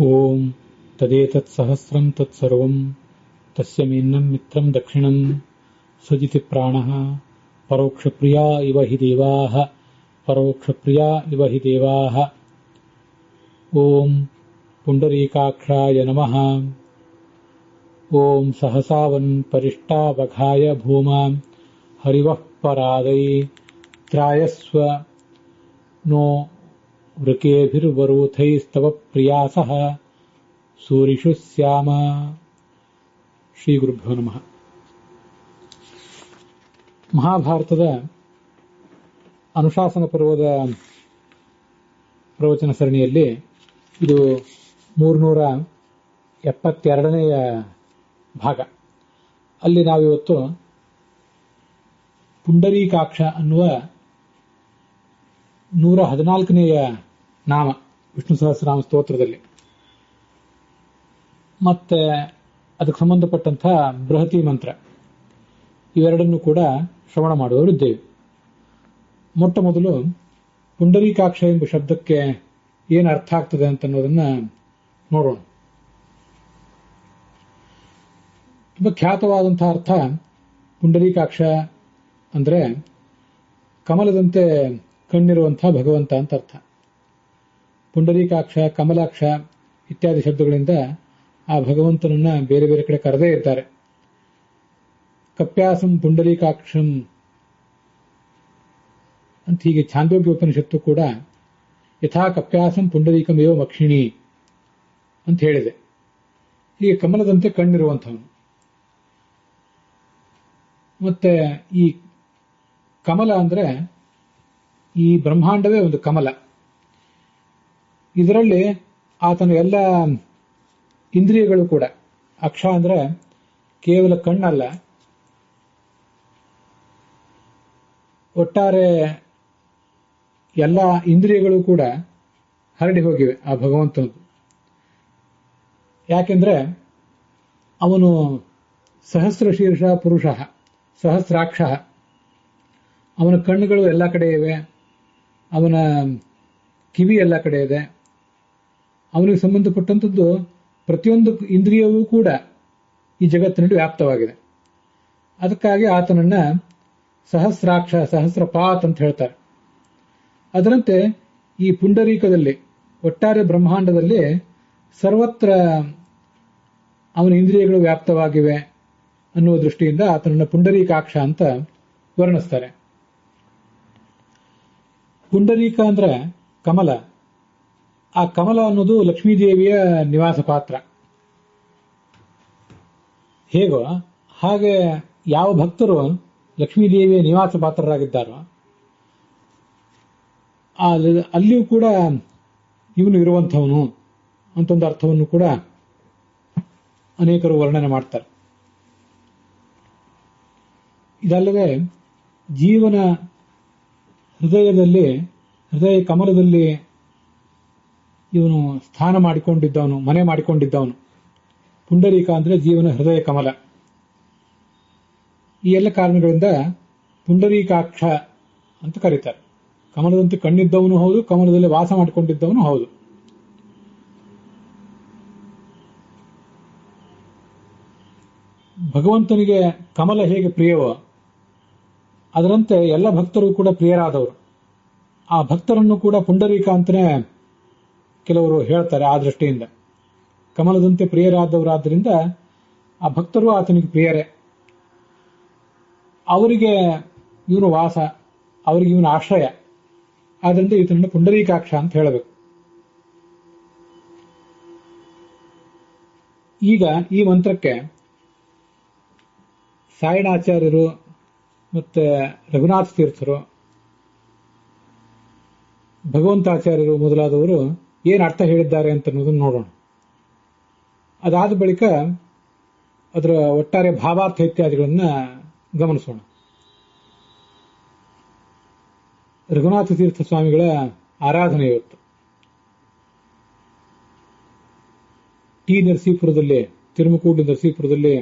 ಓಂ ತದೇತತ್ಸಹಸ್ರಂ ತತ್ಸರ್ವಂ ತಸ್ಯ ಮೇನ್ನಂ ಮಿತ್ರಂ ದಕ್ಷಿಣಂ ಸಜಿತಿ ಪ್ರಾಣಃ ಪರೋಕ್ಷಪ್ರಿಯಾ ಇವ ಹಿ ದೇವಾಃ ಪರೋಕ್ಷಪ್ರಿಯಾ ಇವ ಹಿ ದೇವಾಃ. ಓಂ ಪುಂಡರೀಕಾಕ್ಷಾಯ ನಮಃ. ಓಂ ಸಹಸಾವನ್ ಪರಿಷ್ಟಾವಘಾಯ ಭೂಮಾಂ ಹರಿವಃ ಪರಾದೈ ತ್ರಾಯಸ್ವ ನೋ ವೃಕೇಭಿರ್ವರೂಥೈಸ್ತವ ಪ್ರಿಯಾಸಃ ಸೂರಿಷು ಸ್ಯಾಮ. ಶ್ರೀ ಗುರುಭ್ಯೋ ನಮಃ. ಮಹಾಭಾರತದ ಅನುಶಾಸನ ಪರ್ವದ ಪ್ರವಚನ ಸರಣಿಯಲ್ಲಿ ಇದು 372ನೆಯ ಭಾಗ. ಅಲ್ಲಿ ನಾವಿವತ್ತು ಪುಂಡರೀಕಾಕ್ಷ ಅನ್ನುವ 114ನೆಯ ನಾಮ ವಿಷ್ಣು ಸಹಸ್ರನಾಮ ಸ್ತೋತ್ರದಲ್ಲಿ ಮತ್ತೆ ಅದಕ್ಕೆ ಸಂಬಂಧಪಟ್ಟಂತಹ ಬೃಹತಿ ಮಂತ್ರ ಇವೆರಡನ್ನು ಕೂಡ ಶ್ರವಣ ಮಾಡುವವರಿದ್ದೇವೆ. ಮೊಟ್ಟ ಮೊದಲು ಪುಂಡರೀಕಾಕ್ಷ ಎಂಬ ಶಬ್ದಕ್ಕೆ ಏನು ಅರ್ಥ ಆಗ್ತದೆ ಅಂತ ಅನ್ನೋದನ್ನ ನೋಡೋಣ. ತುಂಬ ಖ್ಯಾತವಾದಂತಹ ಅರ್ಥ ಪುಂಡರೀಕಾಕ್ಷ ಅಂದ್ರೆ ಕಮಲದಂತೆ ಕಣ್ಣಿರುವಂತಹ ಭಗವಂತ ಅಂತ ಅರ್ಥ. ಪುಂಡರೀಕಾಕ್ಷ, ಕಮಲಾಕ್ಷ ಇತ್ಯಾದಿ ಶಬ್ದಗಳಿಂದ ಆ ಭಗವಂತನನ್ನ ಬೇರೆ ಬೇರೆ ಕಡೆ ಕರೆದೇ ಇರ್ತಾರೆ. ಕಪ್ಯಾಸಂ ಪುಂಡರೀಕಾಕ್ಷಂ ಅಂತ ಹೀಗೆ ಛಾಂದೋಗ್ಯ ಉಪನಿಷತ್ತು ಕೂಡ ಯಥಾ ಕಪ್ಯಾಸಂ ಪುಂಡರೀಕಮೇವ ಮಕ್ಷಿಣಿ ಅಂತ ಹೇಳಿದೆ. ಹೀಗೆ ಕಮಲದಂತೆ ಕಣ್ಣಿರುವಂಥವನು. ಮತ್ತೆ ಈ ಕಮಲ ಅಂದ್ರೆ ಈ ಬ್ರಹ್ಮಾಂಡವೇ ಒಂದು ಕಮಲ. ಇದರಲ್ಲಿ ಆತನ ಎಲ್ಲ ಇಂದ್ರಿಯಗಳು ಕೂಡ, ಅಕ್ಷ ಅಂದ್ರೆ ಕೇವಲ ಕಣ್ಣಲ್ಲ, ಒಟ್ಟಾರೆ ಎಲ್ಲ ಇಂದ್ರಿಯಗಳು ಕೂಡ ಹರಡಿ ಹೋಗಿವೆ ಆ ಭಗವಂತನದು. ಯಾಕೆಂದ್ರೆ ಅವನು ಸಹಸ್ರ ಶೀರ್ಷ ಪುರುಷ ಸಹಸ್ರಾಕ್ಷ. ಅವನ ಕಣ್ಣುಗಳು ಎಲ್ಲ ಕಡೆ ಇವೆ, ಅವನ ಕಿವಿ ಎಲ್ಲ ಕಡೆ ಇದೆ, ಅವನಿಗೆ ಸಂಬಂಧಪಟ್ಟಂಥದ್ದು ಪ್ರತಿಯೊಂದು ಇಂದ್ರಿಯವೂ ಕೂಡ ಈ ಜಗತ್ತಿನಲ್ಲಿ ವ್ಯಾಪ್ತವಾಗಿದೆ. ಅದಕ್ಕಾಗಿ ಆತನನ್ನ ಸಹಸ್ರಾಕ್ಷ, ಸಹಸ್ರಪಾತ್ ಅಂತ ಹೇಳ್ತಾರೆ. ಅದರಂತೆ ಈ ಪುಂಡರೀಕದಲ್ಲಿ, ಒಟ್ಟಾರೆ ಬ್ರಹ್ಮಾಂಡದಲ್ಲಿ ಸರ್ವತ್ರ ಅವನ ಇಂದ್ರಿಯಗಳು ವ್ಯಾಪ್ತವಾಗಿವೆ ಅನ್ನುವ ದೃಷ್ಟಿಯಿಂದ ಆತನನ್ನ ಪುಂಡರೀಕಾಕ್ಷ ಅಂತ ವರ್ಣಿಸ್ತಾರೆ. ಪುಂಡರೀಕ ಅಂದ್ರೆ ಕಮಲ. ಆ ಕಮಲ ಅನ್ನೋದು ಲಕ್ಷ್ಮೀದೇವಿಯ ನಿವಾಸ ಪಾತ್ರ. ಹೇಗೋ ಹಾಗೆ ಯಾವ ಭಕ್ತರು ಲಕ್ಷ್ಮೀದೇವಿಯ ನಿವಾಸ ಪಾತ್ರರಾಗಿದ್ದಾರೋ ಅಲ್ಲಿಯೂ ಕೂಡ ಇವನು ಇರುವಂಥವನು ಅಂತ ಒಂದು ಅರ್ಥವನ್ನು ಕೂಡ ಅನೇಕರು ವರ್ಣನೆ ಮಾಡ್ತಾರೆ. ಇದಲ್ಲದೆ ಜೀವನ ಹೃದಯದಲ್ಲಿ, ಹೃದಯ ಕಮಲದಲ್ಲಿ ಇವನು ಸ್ಥಾನ ಮಾಡಿಕೊಂಡಿದ್ದವನು, ಮನೆ ಮಾಡಿಕೊಂಡಿದ್ದವನು. ಪುಂಡರೀಕ ಅಂದ್ರೆ ಜೀವನ ಹೃದಯ ಕಮಲ. ಈ ಎಲ್ಲ ಕಾರಣಗಳಿಂದ ಪುಂಡರೀಕಾಕ್ಷ ಅಂತ ಕರೀತಾರೆ. ಕಮಲದಂತೆ ಕಣ್ಣಿದ್ದವನು ಹೌದು, ಕಮಲದಲ್ಲಿ ವಾಸ ಮಾಡಿಕೊಂಡಿದ್ದವನು ಹೌದು. ಭಗವಂತನಿಗೆ ಕಮಲ ಹೇಗೆ ಪ್ರಿಯವೋ ಅದರಂತೆ ಎಲ್ಲ ಭಕ್ತರು ಕೂಡ ಪ್ರಿಯರಾದವರು. ಆ ಭಕ್ತರನ್ನು ಕೂಡ ಪುಂಡರೀಕ ಅಂತಲೇ ಕೆಲವರು ಹೇಳ್ತಾರೆ. ಆ ದೃಷ್ಟಿಯಿಂದ ಕಮಲದಂತೆ ಪ್ರಿಯರಾದವರಾದ್ದರಿಂದ ಆ ಭಕ್ತರು ಆತನಿಗೆ ಪ್ರಿಯರೇ. ಅವರಿಗೆ ಇವನು ವಾಸ, ಅವರಿಗೆ ಇವನು ಆಶ್ರಯ. ಆದ್ದರಿಂದ ಈತನನ್ನು ಪುಂಡರೀಕಾಕ್ಷ ಅಂತ ಹೇಳಬೇಕು. ಈಗ ಈ ಮಂತ್ರಕ್ಕೆ ಸಾಯಣಾಚಾರ್ಯರು ಮತ್ತೆ ರಘುನಾಥ ತೀರ್ಥರು, ಭಗವಂತಾಚಾರ್ಯರು ಮೊದಲಾದವರು ಏನು ಅರ್ಥ ಹೇಳಿದ್ದಾರೆ ಅಂತ ಅನ್ನೋದನ್ನು ನೋಡೋಣ. ಅದಾದ ಬಳಿಕ ಅದರ ಒಟ್ಟಾರೆ ಭಾವಾರ್ಥ ಇತ್ಯಾದಿಗಳನ್ನ ಗಮನಿಸೋಣ. ರಘುನಾಥ ತೀರ್ಥ ಸ್ವಾಮಿಗಳ ಆರಾಧನೆ ಇವತ್ತು ನರಸೀಪುರದಲ್ಲಿ, ತಿರುಮಕೂಡಿ ನರಸೀಪುರದಲ್ಲಿ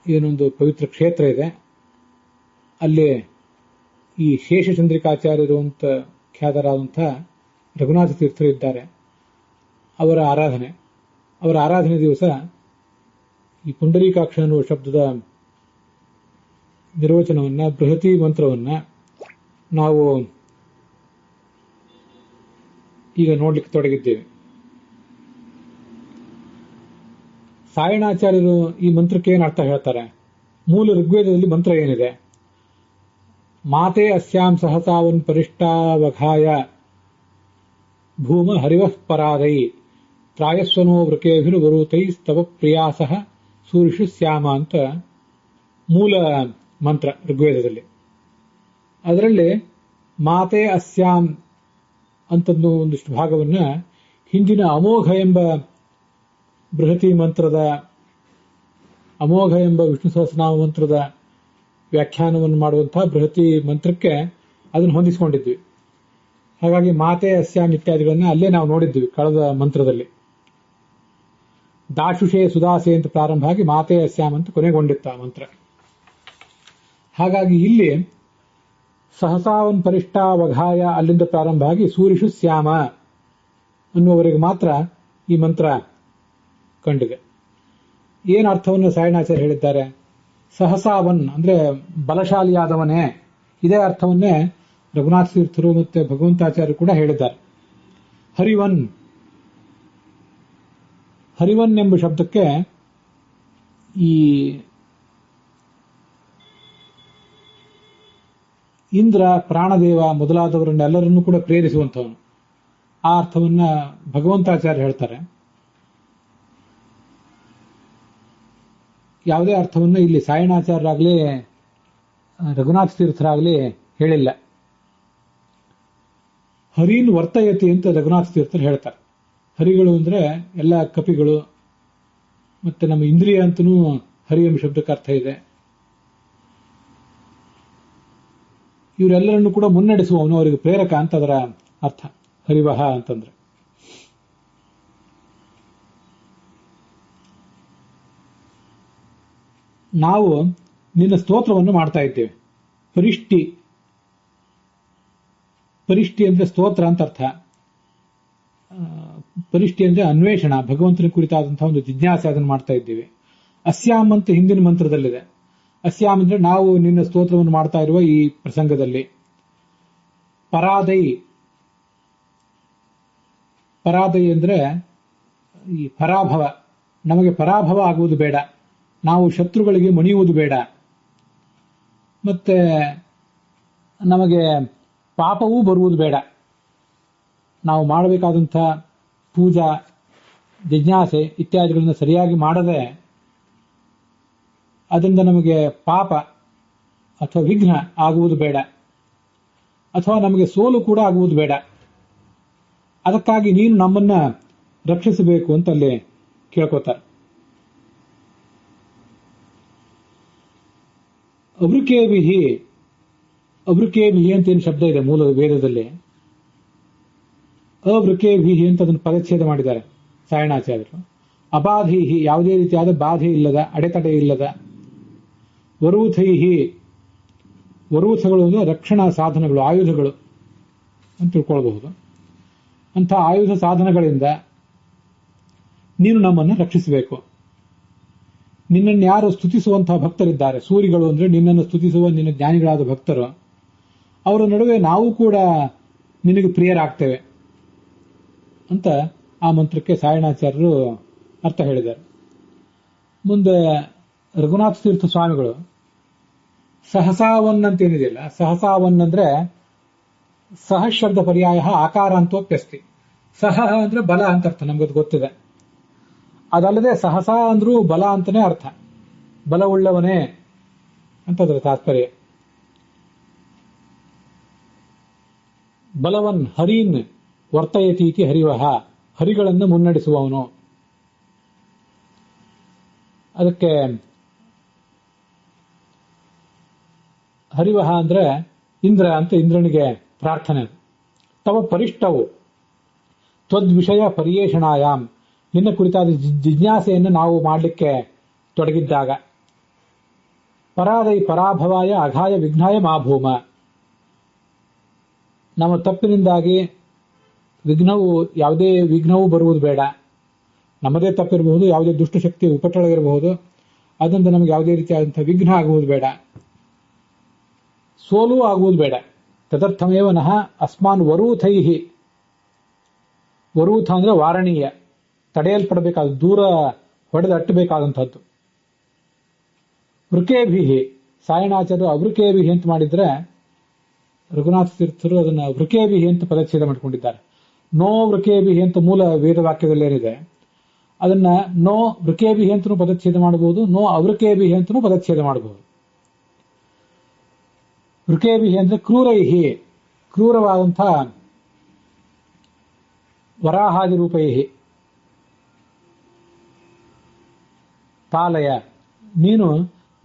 ಏನೊಂದು ಪವಿತ್ರ ಕ್ಷೇತ್ರ ಇದೆ. ಅಲ್ಲಿ ಈ ಶೇಷಚಂದ್ರಿಕಾಚಾರ್ಯರು ಅಂತ ಖ್ಯಾತರಾದಂಥ ರಘುನಾಥ ತೀರ್ಥರು ಇದ್ದಾರೆ. ಅವರ ಆರಾಧನೆ ದಿವಸ ಈ ಪುಂಡರೀಕಾಕ್ಷ ಅನ್ನುವ ಶಬ್ದದ ನಿರ್ವಚನವನ್ನ, ಬೃಹತಿ ಮಂತ್ರವನ್ನ ನಾವು ಈಗ ನೋಡ್ಲಿಕ್ಕೆ ತೊಡಗಿದ್ದೇವೆ. ಸಾಯಣಾಚಾರ್ಯರು ಈ ಮಂತ್ರಕ್ಕೆ ಏನು ಅರ್ಥ ಹೇಳ್ತಾರೆ? ಮೂಲ ಋಗ್ವೇದದಲ್ಲಿ ಮಂತ್ರ ಏನಿದೆ? ಮಾತೆ ಅಸ್ಯಾಂ ಸಹಸಾವನ್ ಪರಿಷ್ಟಾವಘಾಯ ಭೂಮ ಹರಿವಃ ಪರಾದೈ ತ್ರಾಯಸ್ವನೋ ವೃಕೇಭಿರ್ವರೂತೈ ಸ್ತವ ಪ್ರಿಯಾಸಃ ಸೂರಿಷು ಸ್ಯಾಮ ಅಂತ ಮೂಲ ಮಂತ್ರ ಋಗ್ವೇದದಲ್ಲಿ. ಅದರಲ್ಲಿ ಮಾತೆ ಅಸ್ಯಾಂ ಅಂತಂದು ಒಂದಿಷ್ಟು ಭಾಗವನ್ನ ಹಿಂದಿನ ಅಮೋಘ ಎಂಬ ಬೃಹತಿ ಮಂತ್ರದ, ಅಮೋಘ ಎಂಬ ವಿಷ್ಣು ಸಹಸ್ರನಾಮ ಮಂತ್ರದ ವ್ಯಾಖ್ಯಾನವನ್ನು ಮಾಡುವಂತಹ ಬೃಹತಿ ಮಂತ್ರಕ್ಕೆ ಅದನ್ನು ಹೊಂದಿಸಿಕೊಂಡಿದ್ವಿ. ಹಾಗಾಗಿ ಮಾತೆ ಅಸ್ಯಾಂ ಇತ್ಯಾದಿಗಳನ್ನ ಅಲ್ಲೇ ನಾವು ನೋಡಿದ್ವಿ ಕಳೆದ ಮಂತ್ರದಲ್ಲಿ. ದಾಶುಷೇ ಸುದಾಸೆ ಅಂತ ಪ್ರಾರಂಭ ಆಗಿ ಮಾತೆ ಅಸ್ಯಾಂ ಅಂತ ಕೊನೆಗೊಂಡಿತ್ತ ಮಂತ್ರ. ಹಾಗಾಗಿ ಇಲ್ಲಿ ಸಹಸಾವನ್ ಪರಿಷ್ಟಾವಘಾಯ ಅಲ್ಲಿಂದ ಪ್ರಾರಂಭ ಆಗಿ ಸೂರಿಷು ಸ್ಯಾಮ ಅನ್ನುವವರೆಗೆ ಮಾತ್ರ ಈ ಮಂತ್ರ ಕಂಡಿದೆ. ಏನು ಅರ್ಥವನ್ನು ಸಾಯಣಾಚಾರ್ಯ ಹೇಳಿದ್ದಾರೆ? ಸಹಸಾವನ್ ಅಂದ್ರೆ ಬಲಶಾಲಿಯಾದವನೇ. ಇದೇ ಅರ್ಥವನ್ನೇ ರಘುನಾಥ ತೀರ್ಥರು ಮತ್ತೆ ಭಗವಂತಾಚಾರ್ಯರು ಕೂಡ ಹೇಳಿದ್ದಾರೆ. ಹರಿವನ್ ಎಂಬ ಶಬ್ದಕ್ಕೆ ಈ ಇಂದ್ರ, ಪ್ರಾಣದೇವ ಮೊದಲಾದವರನ್ನೆಲ್ಲರನ್ನೂ ಕೂಡ ಪ್ರೇರಿಸುವಂಥವನು. ಆ ಅರ್ಥವನ್ನ ಭಗವಂತಾಚಾರ್ಯ ಹೇಳ್ತಾರೆ. ಯಾವುದೇ ಅರ್ಥವನ್ನ ಇಲ್ಲಿ ಸಾಯಣಾಚಾರ್ಯರಾಗಲಿ ರಘುನಾಥ ತೀರ್ಥರಾಗಲಿ ಹೇಳಿಲ್ಲ. ಹರೀನ್ ವರ್ತಯತಿ ಅಂತ ರಘುನಾಥ ತೀರ್ಥರು ಹೇಳ್ತಾರೆ. ಹರಿಗಳು ಅಂದ್ರೆ ಎಲ್ಲ ಕಪಿಗಳು, ಮತ್ತೆ ನಮ್ಮ ಇಂದ್ರಿಯ ಅಂತನೂ ಹರಿ ಎಂಬ ಶಬ್ದಕ್ಕೆ ಅರ್ಥ ಇದೆ. ಇವರೆಲ್ಲರನ್ನು ಕೂಡ ಮುನ್ನಡೆಸುವವನು, ಅವರಿಗೆ ಪ್ರೇರಕ ಅಂತ ಅದರ ಅರ್ಥ. ಹರಿವಹ ಅಂತಂದ್ರೆ ನಾವು ನಿನ್ನ ಸ್ತೋತ್ರವನ್ನು ಮಾಡ್ತಾ ಇದ್ದೇವೆ. ಪರಿಷ್ಟಿ ಅಂದ್ರೆ ಸ್ತೋತ್ರ ಅಂತ ಅರ್ಥ. ಪರಿಷ್ಟಿ ಅಂದ್ರೆ ಅನ್ವೇಷಣ, ಭಗವಂತನ ಕುರಿತಾದಂತಹ ಒಂದು ಜಿಜ್ಞಾಸೆ, ಅದನ್ನು ಮಾಡ್ತಾ ಇದ್ದೇವೆ. ಅಸ್ಯಾಮ್ ಅಂತ ಹಿಂದಿನ ಮಂತ್ರದಲ್ಲಿದೆ. ಅಸ್ಯಾಮ್ ಅಂದ್ರೆ ನಾವು ನಿನ್ನ ಸ್ತೋತ್ರವನ್ನು ಮಾಡ್ತಾ ಇರುವ ಈ ಪ್ರಸಂಗದಲ್ಲಿ. ಪರಾದೈ ಅಂದ್ರೆ ಈ ಪರಾಭವ, ನಮಗೆ ಪರಾಭವ ಆಗುವುದು ಬೇಡ, ನಾವು ಶತ್ರುಗಳಿಗೆ ಮಣಿಯುವುದು ಬೇಡ, ಮತ್ತೆ ನಮಗೆ ಪಾಪವೂ ಬರುವುದು ಬೇಡ. ನಾವು ಮಾಡಬೇಕಾದಂಥ ಪೂಜಾ, ಜಿಜ್ಞಾಸೆ ಇತ್ಯಾದಿಗಳನ್ನು ಸರಿಯಾಗಿ ಮಾಡದೆ ಅದರಿಂದ ನಮಗೆ ಪಾಪ ಅಥವಾ ವಿಘ್ನ ಆಗುವುದು ಬೇಡ, ಅಥವಾ ನಮಗೆ ಸೋಲು ಕೂಡ ಆಗುವುದು ಬೇಡ. ಅದಕ್ಕಾಗಿ ನೀನು ನಮ್ಮನ್ನ ರಕ್ಷಿಸಬೇಕು ಅಂತ ಅಲ್ಲಿ ಕೇಳ್ಕೋತಾರೆ. ಅಭೃಕೇವಿಹಿ ಅಂತ ಏನು ಶಬ್ದ ಇದೆ ಮೂಲ ವೇದದಲ್ಲಿ. ಅವೃಕೇವಿಹಿ ಅಂತ ಅದನ್ನು ಪದಚ್ಛೇದ ಮಾಡಿದ್ದಾರೆ ಸಾಯಣಾಚಾರ್ಯರು. ಅಬಾಧೈಹಿ, ಯಾವುದೇ ರೀತಿಯಾದ ಬಾಧೆ ಇಲ್ಲದ, ಅಡೆತಡೆ ಇಲ್ಲದ. ವರೂಥಗಳು ಅಂದ್ರೆ ರಕ್ಷಣಾ ಸಾಧನಗಳು, ಆಯುಧಗಳು ಅಂತ ತಿಳ್ಕೊಳ್ಬಹುದು. ಅಂಥ ಆಯುಧ ಸಾಧನಗಳಿಂದ ನೀನು ನಮ್ಮನ್ನು ರಕ್ಷಿಸಬೇಕು. ನಿನ್ನನ್ನು ಯಾರು ಸ್ತುತಿಸುವಂತಹ ಭಕ್ತರಿದ್ದಾರೆ, ಸೂರಿಗಳು ಅಂದ್ರೆ ನಿನ್ನನ್ನು ಸ್ತುತಿಸುವ ನಿನ್ನ ಜ್ಞಾನಿಗಳಾದ ಭಕ್ತರು, ಅವರ ನಡುವೆ ನಾವು ಕೂಡ ನಿನಗೆ ಪ್ರಿಯರಾಗ್ತೇವೆ ಅಂತ ಆ ಮಂತ್ರಕ್ಕೆ ಸಾಯಣಾಚಾರ್ಯರು ಅರ್ಥ ಹೇಳಿದ್ದಾರೆ. ಮುಂದೆ ರಘುನಾಥ ತೀರ್ಥ ಸ್ವಾಮಿಗಳು ಸಹಸಾವನ್ ಅಂತ ಏನಿದೆಯಲ್ಲ, ಸಹಸಾವನ್ ಅಂದ್ರೆ ಸಹ ಶಬ್ದ ಪರ್ಯಾಯ ಆಕಾರ ಅಂತೋಪ್ಯಸ್ತಿ. ಸಹ ಅಂದ್ರೆ ಬಲ ಅಂತ ಅರ್ಥ, ನಮ್ಗದು ಗೊತ್ತಿದೆ. ಅದಲ್ಲದೆ ಸಹಸಾ ಅಂದ್ರೂ ಬಲ ಅಂತಾನೆ ಅರ್ಥ, ಬಲವುಳ್ಳವನೇ ಅಂತದ್ರ ತಾತ್ಪರ್ಯ. ಬಲವನ್ ಹರೀನ್ ವರ್ತಯತೀತಿ ಹರಿವಹ, ಹರಿಗಳನ್ನು ಮುನ್ನಡೆಸುವವನು. ಅದಕ್ಕೆ ಹರಿವಹ ಅಂದ್ರೆ ಇಂದ್ರ ಅಂತ ಇಂದ್ರನಿಗೆ ಪ್ರಾರ್ಥನೆ. ತವ ಪರಿಷ್ಟವು ತ್ವದ್ವಿಷಯ ಪರ್ಯೇಷಣಾಯಾಮ್, ನಿನ್ನ ಕುರಿತಾದ ಜಿಜ್ಞಾಸೆಯನ್ನು ನಾವು ಮಾಡಲಿಕ್ಕೆ ತೊಡಗಿದ್ದಾಗ. ಪರಾದೈ ಪರಾಭವಾಯ ಅಘಾಯ ವಿಘ್ನಾಯ ಮಾಭೂಮ, ನಮ್ಮ ತಪ್ಪಿನಿಂದಾಗಿ ಯಾವುದೇ ವಿಘ್ನವೂ ಬರುವುದು ಬೇಡ. ನಮ್ಮದೇ ತಪ್ಪಿರಬಹುದು, ಯಾವುದೇ ದುಷ್ಟಶಕ್ತಿಯ ಉಪಟಳ ಇರಬಹುದು, ಅದರಿಂದ ನಮಗೆ ಯಾವುದೇ ರೀತಿಯಾದಂತಹ ವಿಘ್ನ ಆಗುವುದು ಬೇಡ, ಸೋಲು ಆಗುವುದು ಬೇಡ. ತದರ್ಥಮೇವ ನಃ ಅಸ್ಮಾನ್ ವರೂಥೈಹಿ, ವರೂಥ ಅಂದ್ರೆ ವಾರಣೀಯ, ತಡೆಯಲ್ಪಡಬೇಕಾದ, ದೂರ ಹೊಡೆದು ಅಟ್ಟಬೇಕಾದಂಥದ್ದು. ವೃಕೇಭಿಹಿ, ಸಾಯಣಾಚಾರ್ಯರು ಅವೃಕೇಭಿಹಿ ಅಂತ ಮಾಡಿದ್ರೆ ರಘುನಾಥ ತೀರ್ಥರು ಅದನ್ನ ವೃಕೇಭಿಹಿ ಅಂತ ಪದಚ್ಛೇದ ಮಾಡಿಕೊಂಡಿದ್ದಾರೆ. ನೋ ವೃಕೇಭಿಹಿ ಅಂತ ಮೂಲ ವೇದವಾಕ್ಯದಲ್ಲಿ ಏನಿದೆ ಅದನ್ನ ನೋ ವೃಕೇಭಿಹಿ ಅಂತನೂ ಪದಚ್ಛೇದ ಮಾಡಬಹುದು, ನೋ ಅವೃಕೇಭಿಹಿ ಅಂತನೂ ಪದಚ್ಛೇದ ಮಾಡಬಹುದು. ವೃಕೇಭಿಹಿ ಅಂದ್ರೆ ಕ್ರೂರೈಹಿ, ಕ್ರೂರವಾದಂತಹ ವರಾಹಾದಿ ರೂಪೈಹಿ. ಪಾಲಯ, ನೀನು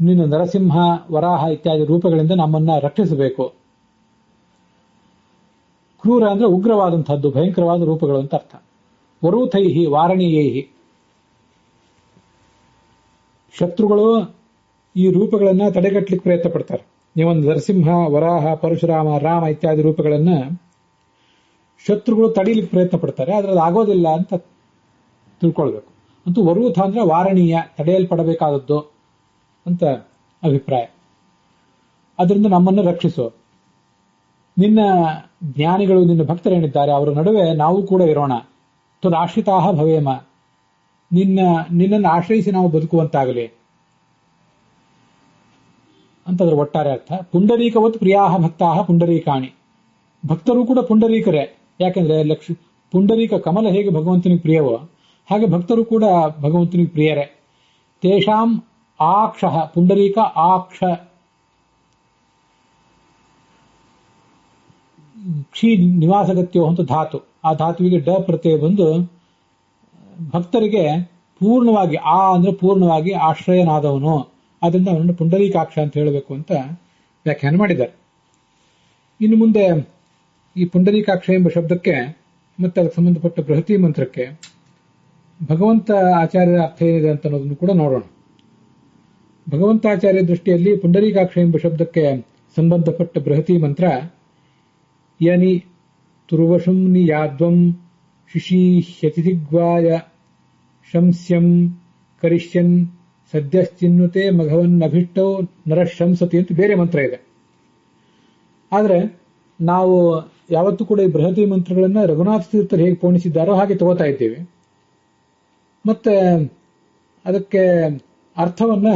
ನಿನ್ನ ನರಸಿಂಹ ವರಾಹ ಇತ್ಯಾದಿ ರೂಪಗಳಿಂದ ನಮ್ಮನ್ನ ರಕ್ಷಿಸಬೇಕು. ಕ್ರೂರ ಅಂದ್ರೆ ಉಗ್ರವಾದಂತಹದ್ದು, ಭಯಂಕರವಾದ ರೂಪಗಳು ಅಂತ ಅರ್ಥ. ವರೂಥೈಹಿ ವಾರಣೀಯೈಹಿ, ಶತ್ರುಗಳು ಈ ರೂಪಗಳನ್ನ ತಡೆಗಟ್ಟಲಿಕ್ಕೆ ಪ್ರಯತ್ನ ಪಡ್ತಾರೆ. ನೀವೊಂದು ನರಸಿಂಹ, ವರಾಹ, ಪರಶುರಾಮ, ರಾಮ ಇತ್ಯಾದಿ ರೂಪಗಳನ್ನ ಶತ್ರುಗಳು ತಡೀಲಿಕ್ಕೆ ಪ್ರಯತ್ನ ಪಡ್ತಾರೆ, ಆದ್ರೆ ಅದು ಆಗೋದಿಲ್ಲ ಅಂತ ತಿಳ್ಕೊಳ್ಬೇಕು. ಅಂತೂ ವರೂಥ ಅಂದ್ರೆ ವಾರಣೀಯ, ತಡೆಯಲ್ಪಡಬೇಕಾದದ್ದು ಅಂತ ಅಭಿಪ್ರಾಯ. ಅದರಿಂದ ನಮ್ಮನ್ನು ರಕ್ಷಿಸು. ನಿನ್ನ ಜ್ಞಾನಿಗಳು, ನಿನ್ನ ಭಕ್ತರೇನಿದ್ದಾರೆ ಅವರ ನಡುವೆ ನಾವು ಕೂಡ ಇರೋಣ. ತ್ವದಾಶ್ರಿತಾಹ ಭವೇಮ, ನಿನ್ನನ್ನು ಆಶ್ರಯಿಸಿ ನಾವು ಬದುಕುವಂತಾಗಲಿ ಅಂತಂದ್ರೆ ಒಟ್ಟಾರೆ ಅರ್ಥ. ಪುಂಡರೀಕವತ್ ಪ್ರಿಯಾಹ ಭಕ್ತಾಹ ಪುಂಡರೀಕಾಣಿ, ಭಕ್ತರು ಕೂಡ ಪುಂಡರೀಕರೇ. ಯಾಕೆಂದ್ರೆ ಪುಂಡರೀಕ ಕಮಲ ಹೇಗೆ ಭಗವಂತನಿಗೆ ಪ್ರಿಯವೋ ಹಾಗೆ ಭಕ್ತರು ಕೂಡ ಭಗವಂತನಿಗೆ ಪ್ರಿಯರೇ. ತೇಷಾಂ ಆಕ್ಷಃ, ಪುಂಡರೀಕ ಆಕ್ಷ, ಕ್ಷಿ ನಿವಾಸಗತ್ಯೋ ಅಂತ ಧಾತು, ಆ ಧಾತುವಿಗೆ ಡ ಪ್ರತ್ಯಯ ಬಂದು ಭಕ್ತರಿಗೆ ಪೂರ್ಣವಾಗಿ, ಆ ಅಂದ್ರೆ ಪೂರ್ಣವಾಗಿ ಆಶ್ರಯನಾದವನು, ಅದರಿಂದ ಅವನನ್ನು ಪುಂಡರೀಕಾಕ್ಷ ಅಂತ ಹೇಳಬೇಕು ಅಂತ ವ್ಯಾಖ್ಯಾನ ಮಾಡಿದ್ದಾರೆ. ಇನ್ನು ಮುಂದೆ ಈ ಪುಂಡರೀಕಾಕ್ಷ ಎಂಬ ಶಬ್ದಕ್ಕೆ ಮತ್ತೆ ಅದಕ್ಕೆ ಸಂಬಂಧಪಟ್ಟ ಬೃಹತಿ ಮಂತ್ರಕ್ಕೆ ಭಗವಂತ ಆಚಾರ್ಯರ ಅರ್ಥ ಏನಿದೆ ಅಂತ ಅನ್ನೋದನ್ನು ಕೂಡ ನೋಡೋಣ. ಭಗವಂತಾಚಾರ್ಯ ದೃಷ್ಟಿಯಲ್ಲಿ ಪುಂಡರೀಕಾಕ್ಷ ಎಂಬ ಶಬ್ದಕ್ಕೆ ಸಂಬಂಧಪಟ್ಟ ಬೃಹತಿ ಮಂತ್ರ ಯನಿ ತುರ್ವಶಂ ನಿಯಾದ್ವಂ ಶಿಶೀಹ್ಯತಿಥಿಗ್ವಾಯ ಶಂಸ್ಯಂ ಕರಿಷ್ಯನ್ ಸದ್ಯಶ್ಚಿನ್ನುತೆ ಮಘವನ್ನಭಿಷ್ಟೋ ನರಶಂಸತಿ ಅಂತ ಬೇರೆ ಮಂತ್ರ ಇದೆ. ಆದ್ರೆ ನಾವು ಯಾವತ್ತೂ ಕೂಡ ಈ ಬೃಹತಿ ಮಂತ್ರಗಳನ್ನ ರಘುನಾಥ ತೀರ್ಥರು ಹೇಗೆ ಪೋಣಿಸಿದ್ದಾರೋ ಹಾಗೆ ತಗೋತಾ ಇದ್ದೇವೆ. ಮತ್ತೆ ಅದಕ್ಕೆ ಅರ್ಥವನ್ನ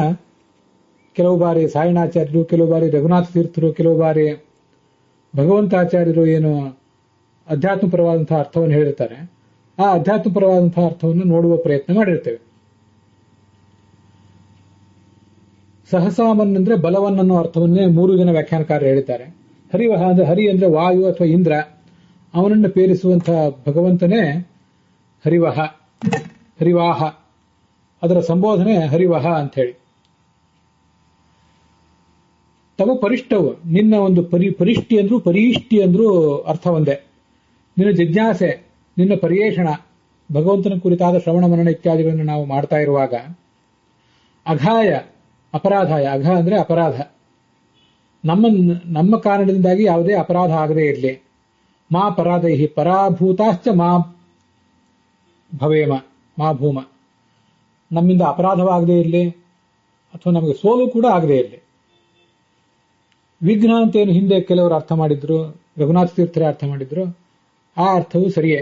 ಕೆಲವು ಬಾರಿ ಸಾಯಣಾಚಾರ್ಯರು, ಕೆಲವು ಬಾರಿ ರಘುನಾಥ ತೀರ್ಥರು, ಕೆಲವು ಬಾರಿ ಭಗವಂತಾಚಾರ್ಯರು ಏನು ಅಧ್ಯಾತ್ಮಪರವಾದಂತಹ ಅರ್ಥವನ್ನು ಹೇಳಿರ್ತಾರೆ, ಆ ಅಧ್ಯಾತ್ಮಪರವಾದಂತಹ ಅರ್ಥವನ್ನು ನೋಡುವ ಪ್ರಯತ್ನ ಮಾಡಿರ್ತೇವೆ. ಸಹಸಾಮನ್ ಅಂದ್ರೆ ಬಲವನ್ನೋ ಅರ್ಥವನ್ನೇ 3 ಜನ ವ್ಯಾಖ್ಯಾನಕಾರರು ಹೇಳಿದ್ದಾರೆ. ಹರಿವಹ ಅಂದ್ರೆ ಹರಿ ಅಂದ್ರೆ ವಾಯು ಅಥವಾ ಇಂದ್ರ, ಅವನನ್ನು ಪೇರಿಸುವಂತಹ ಭಗವಂತನೇ ಹರಿವಹ, ಹರಿವಾಹ, ಅದರ ಸಂಬೋಧನೆ ಹರಿವಹ ಅಂತ ಹೇಳಿ. ತವ ಪರಿಷ್ಟವು, ನಿನ್ನ ಒಂದು ಪರಿಷ್ಟಿ ಅಂದ್ರೂ ಪರೀಷ್ಟಿ ಅಂದ್ರೂ ಅರ್ಥ ಒಂದೇ. ನಿನ್ನ ಜಿಜ್ಞಾಸೆ, ನಿನ್ನ ಪರ್ಯೇಷಣ, ಭಗವಂತನ ಕುರಿತಾದ ಶ್ರವಣ ಮನನ ಇತ್ಯಾದಿಗಳನ್ನು ನಾವು ಮಾಡ್ತಾ ಇರುವಾಗ, ಅಘಾಯ ಅಪರಾಧಾಯ, ಅಘ ಅಂದ್ರೆ ಅಪರಾಧ, ನಮ್ಮ ಕಾರಣದಿಂದಾಗಿ ಯಾವುದೇ ಅಪರಾಧ ಆಗದೇ ಇರಲಿ. ಮಾ ಪರಾಧೈಹಿ ಪರಾಭೂತಾಶ್ಚ ಮಾ ಭವೇಮ ಮಾ ಭೂಮ, ನಮ್ಮಿಂದ ಅಪರಾಧವಾಗದೇ ಇರಲಿ ಅಥವಾ ನಮಗೆ ಸೋಲು ಕೂಡ ಆಗದೇ ಇರಲಿ. ವಿಘ್ನ ಅಂತೇನು ಹಿಂದೆ ಕೆಲವರು ಅರ್ಥ ಮಾಡಿದ್ರು, ರಘುನಾಥ ತೀರ್ಥರೇ ಅರ್ಥ ಮಾಡಿದ್ರು, ಆ ಅರ್ಥವು ಸರಿಯೇ.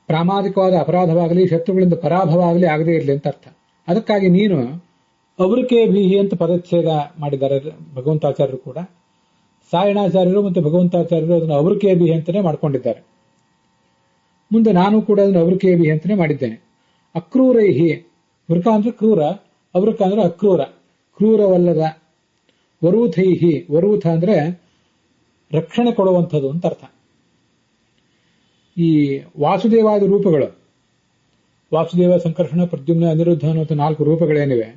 ಪ್ರಾಮಾದಿಕವಾದ ಅಪರಾಧವಾಗಲಿ, ಶತ್ರುಗಳಿಂದ ಪರಾಭವ ಆಗಲಿ ಆಗದೇ ಇರಲಿ ಅಂತ ಅರ್ಥ. ಅದಕ್ಕಾಗಿ ನೀನು ಅವೃಕೇಭಿಹಿ ಅಂತ ಪದಚ್ಛೇದ ಮಾಡಿದ್ದಾರೆ ಭಗವಂತಾಚಾರ್ಯರು ಕೂಡ. ಸಾಯಣಾಚಾರ್ಯರು ಮತ್ತು ಭಗವಂತಾಚಾರ್ಯರು ಅದನ್ನು ಅವೃಕೇಭಿಹಿ ಅಂತಾನೆ ಮಾಡ್ಕೊಂಡಿದ್ದಾರೆ. ಮುಂದೆ ನಾನು ಕೂಡ ಅದನ್ನು ಅವೃಕೇಭಿಹಿ ಅಂತಾನೆ ಮಾಡಿದ್ದೇನೆ. ಅಕ್ರೂರೈಹಿ, ವೃಕ ಅಂದ್ರೆ ಕ್ರೂರ, ಅವೃಕ ಅಂದ್ರೆ ಅಕ್ರೂರ, ಕ್ರೂರವಲ್ಲದ. ವರೂಥೈಹಿ, ವರೂಥ ಅಂದ್ರೆ ರಕ್ಷಣೆ ಕೊಡುವಂಥದ್ದು ಅಂತ ಅರ್ಥ. ಈ ವಾಸುದೇವಾದಿ ರೂಪಗಳು, ವಾಸುದೇವ, ಸಂಕರ್ಷಣ, ಪ್ರದ್ಯುಮ್ನ, ಅನಿರುದ್ಧ ಅನ್ನೋ 4 ರೂಪಗಳೇನಿವೆ,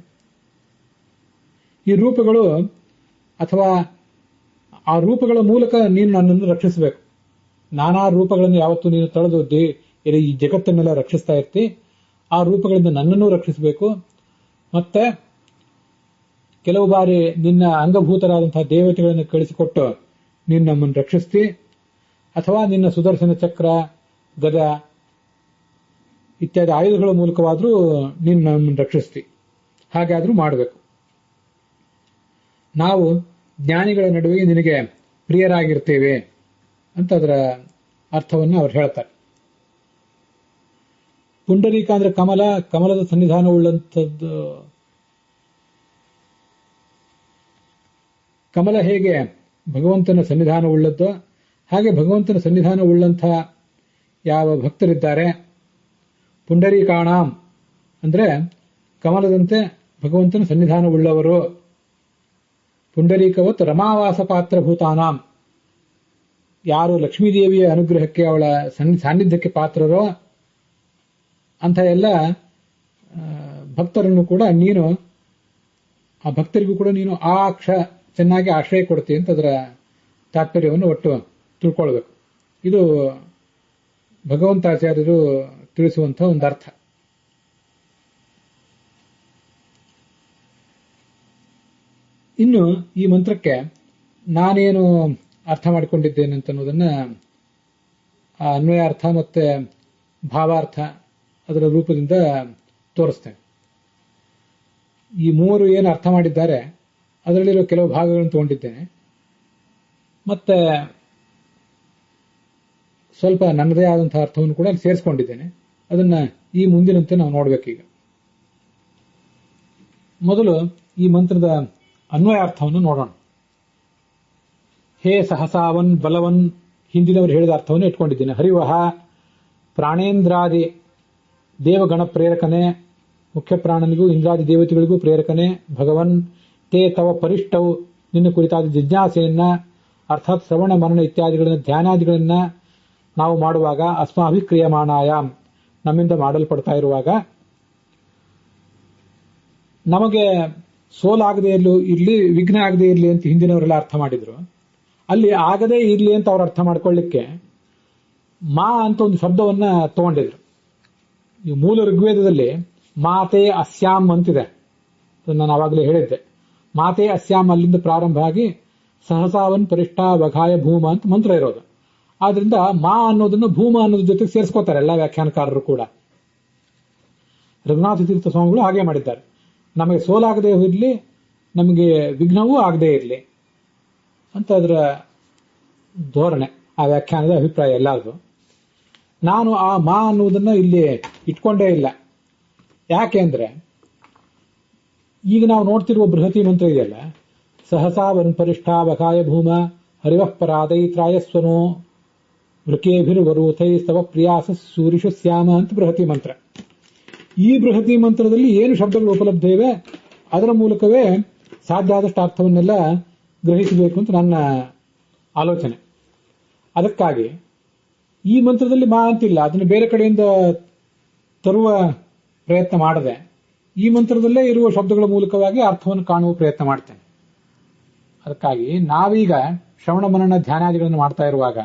ಈ ರೂಪಗಳು ಅಥವಾ ಆ ರೂಪಗಳ ಮೂಲಕ ನೀನು ನನ್ನನ್ನು ರಕ್ಷಿಸಬೇಕು. ನಾನಾ ರೂಪಗಳನ್ನು ಯಾವತ್ತೂ ನೀನು ತಳೆದು ಈ ಜಗತ್ತನ್ನೆಲ್ಲ ರಕ್ಷಿಸ್ತಾ ಇರ್ತಿ, ಆ ರೂಪಗಳಿಂದ ನನ್ನನ್ನು ರಕ್ಷಿಸಬೇಕು. ಮತ್ತೆ ಕೆಲವು ಬಾರಿ ನಿನ್ನ ಅಂಗಭೂತರಾದಂತಹ ದೇವತೆಗಳನ್ನು ಕಳಿಸಿಕೊಟ್ಟು ನೀನು ನಮ್ಮನ್ನು ರಕ್ಷಿಸ್ತಿ, ಅಥವಾ ನಿನ್ನ ಸುದರ್ಶನ ಚಕ್ರ, ಗದ ಇತ್ಯಾದಿ ಆಯುಧಗಳ ಮೂಲಕವಾದರೂ ನೀನು ನಮ್ಮನ್ನು ರಕ್ಷಿಸ್ತಿ. ಹಾಗಾದ್ರೂ ಮಾಡಬೇಕು. ನಾವು ಜ್ಞಾನಿಗಳ ನಡುವೆ ನಿನಗೆ ಪ್ರಿಯರಾಗಿರ್ತೇವೆ ಅಂತ ಅದರ ಅರ್ಥವನ್ನು ಅವ್ರು ಹೇಳ್ತಾರೆ. ಪುಂಡರೀಕ ಅಂದ್ರೆ ಕಮಲ, ಕಮಲದ ಸನ್ನಿಧಾನವುಳ್ಳಂಥದ್ದು. ಕಮಲ ಹೇಗೆ ಭಗವಂತನ ಸನ್ನಿಧಾನವುಳ್ಳದ್ದು, ಹಾಗೆ ಭಗವಂತನ ಸನ್ನಿಧಾನವುಳ್ಳಂಥ ಯಾವ ಭಕ್ತರಿದ್ದಾರೆ, ಪುಂಡರೀಕಾಣಾಂ ಅಂದ್ರೆ ಕಮಲದಂತೆ ಭಗವಂತನ ಸನ್ನಿಧಾನವುಳ್ಳವರು. ಪುಂಡರೀಕವತ್ ರಮಾವಾಸ ಪಾತ್ರಭೂತಾನಾಂ, ಯಾರು ಲಕ್ಷ್ಮೀದೇವಿಯ ಅನುಗ್ರಹಕ್ಕೆ, ಅವಳ ಸಾನ್ನಿಧ್ಯಕ್ಕೆ ಪಾತ್ರರೋ ಅಂತ ಎಲ್ಲ ಭಕ್ತರನ್ನು ಕೂಡ ನೀನು, ಆ ಭಕ್ತರಿಗೂ ಕೂಡ ನೀನು ಚೆನ್ನಾಗಿ ಆಶ್ರಯ ಕೊಡ್ತೀವಿ ಅಂತ ಅದರ ತಾತ್ಪರ್ಯವನ್ನು ಒಟ್ಟು ತಿಳ್ಕೊಳ್ಬೇಕು. ಇದು ಭಗವಂತಾಚಾರ್ಯರು ತಿಳಿಸುವಂತಹ ಒಂದು ಅರ್ಥ. ಇನ್ನು ಈ ಮಂತ್ರಕ್ಕೆ ನಾನೇನು ಅರ್ಥ ಮಾಡಿಕೊಂಡಿದ್ದೇನೆ ಅಂತ ಅನ್ನೋದನ್ನ ಆ ಅನ್ವಯಾರ್ಥ ಮತ್ತೆ ಭಾವಾರ್ಥ ಅದರ ರೂಪದಿಂದ ತೋರಿಸ್ತೇನೆ. ಈ ಮೂವರು ಏನು ಅರ್ಥ ಮಾಡಿದ್ದಾರೆ ಅದರಲ್ಲಿರೋ ಕೆಲವು ಭಾಗಗಳನ್ನು ತಗೊಂಡಿದ್ದೇನೆ, ಮತ್ತೆ ಸ್ವಲ್ಪ ನನ್ನದೇ ಆದಂತಹ ಅರ್ಥವನ್ನು ಕೂಡ ಅಲ್ಲಿ ಸೇರಿಸ್ಕೊಂಡಿದ್ದೇನೆ. ಅದನ್ನ ಈ ಮುಂದಿನಂತೆ ನಾವು ನೋಡ್ಬೇಕೀಗ. ಮೊದಲು ಈ ಮಂತ್ರದ ಅನ್ವಯಾರ್ಥವನ್ನು ನೋಡೋಣ. ಹೇ ಸಹಸಾವನ್ ಬಲವನ್, ಹಿಂದಿನವರು ಹೇಳಿದ ಅರ್ಥವನ್ನು ಇಟ್ಕೊಂಡಿದ್ದೇನೆ. ಹರಿವಹ ಪ್ರಾಣೇಂದ್ರಾದಿ ದೇವಗಣ ಪ್ರೇರಕನೇ, ಮುಖ್ಯ ಪ್ರಾಣನಿಗೂ ಇಂದ್ರಾದಿ ದೇವತೆಗಳಿಗೂ ಪ್ರೇರಕನೇ. ಭಗವನ್ ತೇ ತವ ಪರಿಷ್ಟವು, ನಿನ್ನ ಕುರಿತಾದ ಜಿಜ್ಞಾಸೆಯನ್ನ ಅರ್ಥಾತ್ ಶ್ರವಣ ಮರಣ ಇತ್ಯಾದಿಗಳನ್ನ ಧ್ಯಾನಾದಿಗಳನ್ನ ನಾವು ಮಾಡುವಾಗ, ಅಸ್ಮಾಭಿಕ್ರಿಯಮಾಣಾಯಾಮ್ ನಮ್ಮಿಂದ ಮಾಡಲ್ಪಡ್ತಾ ಇರುವಾಗ, ನಮಗೆ ಸೋಲಾಗದೇ ಇರಲಿ, ವಿಘ್ನ ಆಗದೇ ಇರಲಿ ಅಂತ ಹಿಂದಿನವರೆಲ್ಲ ಅರ್ಥ ಮಾಡಿದ್ರು. ಅಲ್ಲಿ ಆಗದೇ ಇರಲಿ ಅಂತ ಅವ್ರು ಅರ್ಥ ಮಾಡ್ಕೊಳ್ಳಿಕ್ಕೆ ಮಾ ಅಂತ ಒಂದು ಶಬ್ದವನ್ನ ತಗೊಂಡಿದ್ರು. ಈ ಮೂಲ ಋಗ್ವೇದದಲ್ಲಿ ಮಾತೆ ಅಸ್ಯಾಂ ಅಂತಿದೆ, ನಾನು ಆವಾಗಲೇ ಹೇಳಿದ್ದೆ. ಮಾತೆ ಅಸ್ಯಾಂ ಅಲ್ಲಿಂದ ಪ್ರಾರಂಭ ಆಗಿ ಸಹಸಾವನ್ ಪರಿಷ್ಠಾ ವಘಾಯ ಭೂಮ ಅಂತ ಮಂತ್ರ ಇರೋದು. ಆದ್ರಿಂದ ಮಾ ಅನ್ನೋದನ್ನು ಭೂಮ ಅನ್ನೋದ್ರ ಜೊತೆಗೆ ಸೇರಿಸ್ಕೋತಾರೆ ಎಲ್ಲ ವ್ಯಾಖ್ಯಾನಕಾರರು ಕೂಡ. ರಘುನಾಥ ತೀರ್ಥ ಸ್ವಾಮಿಗಳು ಹಾಗೆ ಮಾಡಿದ್ದಾರೆ. ನಮಗೆ ಸೋಲಾಗದೇ ಇರಲಿ, ನಮಗೆ ವಿಘ್ನವೂ ಆಗದೇ ಇರಲಿ ಅಂತ ಅದರ ಧೋರಣೆ, ಆ ವ್ಯಾಖ್ಯಾನದ ಅಭಿಪ್ರಾಯ ಎಲ್ಲಾರ್ದು. ನಾನು ಆ ಮಾ ಅನ್ನುವುದನ್ನು ಇಲ್ಲಿ ಇಟ್ಕೊಂಡೇ ಇಲ್ಲ. ಯಾಕೆ ಅಂದ್ರೆ ಈಗ ನಾವು ನೋಡ್ತಿರುವ ಬೃಹತಿ ಮಂತ್ರ ಇದೆಯಲ್ಲ, ಸಹಸಾ ವನ್ಪರಿಷ್ಠಾ ವಕಾಯ ಭೂಮ ಹರಿವಃ ಪರಾದೈತ್ರಾಯಸ್ವನೋ ವೃಕೇಭಿರ್ವರೂಥೈ ಸ್ತವ ಪ್ರಿಯಾಸ ಸೂರಿಷು ಶ್ಯಾಮ ಅಂತ ಬೃಹತಿ ಮಂತ್ರ. ಈ ಬೃಹತಿ ಮಂತ್ರದಲ್ಲಿ ಏನು ಶಬ್ದಗಳು ಉಪಲಬ್ಧ ಇವೆ ಅದರ ಮೂಲಕವೇ ಸಾಧ್ಯ ಆದಷ್ಟು ಅರ್ಥವನ್ನೆಲ್ಲ ಗ್ರಹಿಸಬೇಕು ಅಂತ ನನ್ನ ಆಲೋಚನೆ. ಅದಕ್ಕಾಗಿ ಈ ಮಂತ್ರದಲ್ಲಿ ಮಾ ಅಂತಿಲ್ಲ, ಅದನ್ನು ಬೇರೆ ಕಡೆಯಿಂದ ತರುವ ಪ್ರಯತ್ನ ಮಾಡದೆ ಈ ಮಂತ್ರದಲ್ಲೇ ಇರುವ ಶಬ್ದಗಳ ಮೂಲಕವಾಗಿ ಅರ್ಥವನ್ನು ಕಾಣುವ ಪ್ರಯತ್ನ ಮಾಡ್ತೇನೆ. ಅದಕ್ಕಾಗಿ ನಾವೀಗ ಶ್ರವಣ ಮನನ ಧ್ಯಾನಾದಿಗಳನ್ನು ಮಾಡ್ತಾ ಇರುವಾಗ